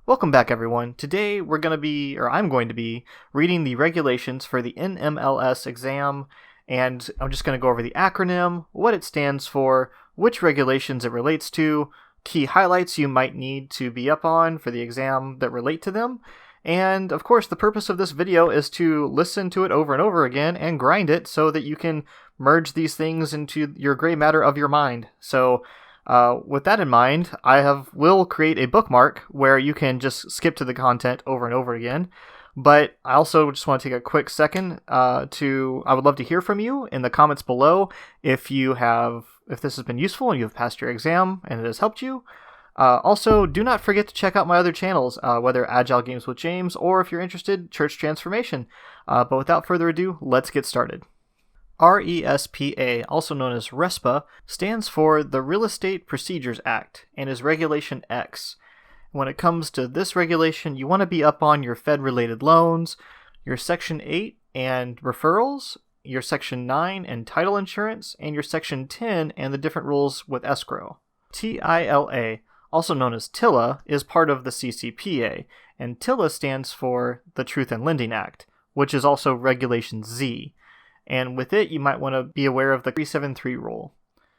Welcome back, everyone. Today I'm going to be reading the regulations for the NMLS exam, and I'm just going to go over the acronym, what it stands for, which regulations it relates to, key highlights you might need to be up on for the exam that relate to them, and of course the purpose of this video is to listen to it over and over again and grind it so that you can merge these things into your gray matter of your mind. So with that in mind, will create a bookmark where you can just skip to the content over and over again. But I also just want to take a quick second I would love to hear from you in the comments below if this has been useful and you've passed your exam and it has helped you. Also, do not forget to check out my other channels, whether Agile Games with James or if you're interested, Church Transformation. But without further ado, let's get started. RESPA, also known as RESPA, stands for the Real Estate Procedures Act and is Regulation X. When it comes to this regulation, you want to be up on your Fed-related loans, your Section 8 and referrals, your Section 9 and title insurance, and your Section 10 and the different rules with escrow. TILA, also known as TILA, is part of the CCPA, and TILA stands for the Truth in Lending Act, which is also Regulation Z. And with it, you might want to be aware of the 373 rule.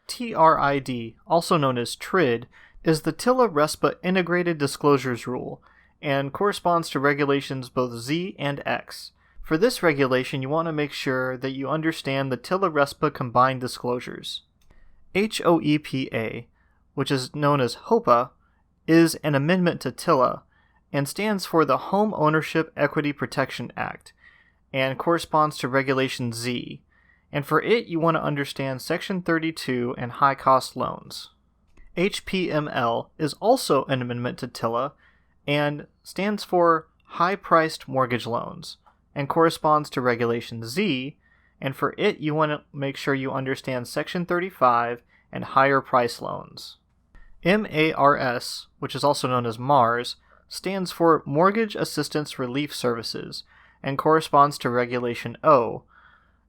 TRID, also known as TRID, is the TILA-RESPA Integrated Disclosures Rule, and corresponds to regulations both Z and X. For this regulation, you want to make sure that you understand the TILA-RESPA Combined Disclosures. HOEPA, which is known as HOPA, is an amendment to TILA, and stands for the Home Ownership Equity Protection Act, and corresponds to Regulation Z, and for it you want to understand Section 32 and high-cost loans. HPML is also an amendment to TILA, and stands for high-priced mortgage loans, and corresponds to Regulation Z, and for it you want to make sure you understand Section 35 and higher price loans. MARS, which is also known as MARS, stands for Mortgage Assistance Relief Services, and corresponds to Regulation O,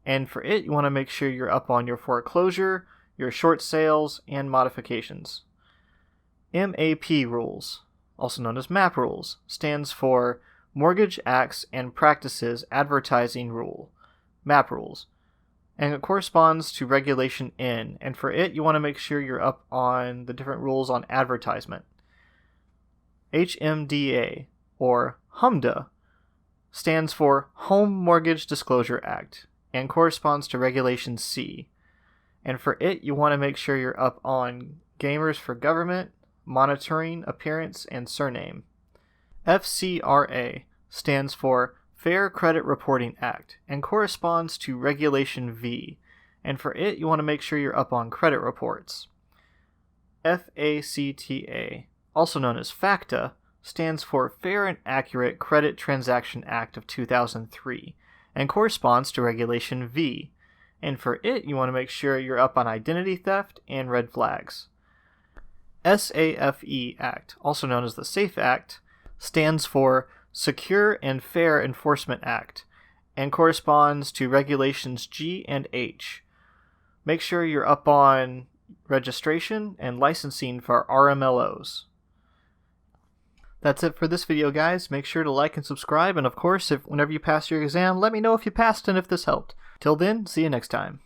and for it you want to make sure you're up on your foreclosure, your short sales, and modifications. MAP rules, also known as MAP rules, stands for Mortgage Acts and Practices Advertising Rule, MAP rules, and it corresponds to Regulation N, and for it you want to make sure you're up on the different rules on advertisement. HMDA, or HMDA, stands for Home Mortgage Disclosure Act, and corresponds to Regulation C, and for it you want to make sure you're up on Gamers for Government, Monitoring, Appearance, and Surname. FCRA stands for Fair Credit Reporting Act, and corresponds to Regulation V, and for it you want to make sure you're up on credit reports. FACTA, also known as FACTA, stands for Fair and Accurate Credit Transaction Act of 2003, and corresponds to Regulation V, and for it you want to make sure you're up on identity theft and red flags. SAFE Act, also known as the SAFE Act, stands for Secure and Fair Enforcement Act, and corresponds to Regulations G and H. Make sure you're up on registration and licensing for RMLOs. That's it for this video, guys. Make sure to like and subscribe, and of course, whenever you pass your exam, let me know if you passed and if this helped. Till then, see you next time.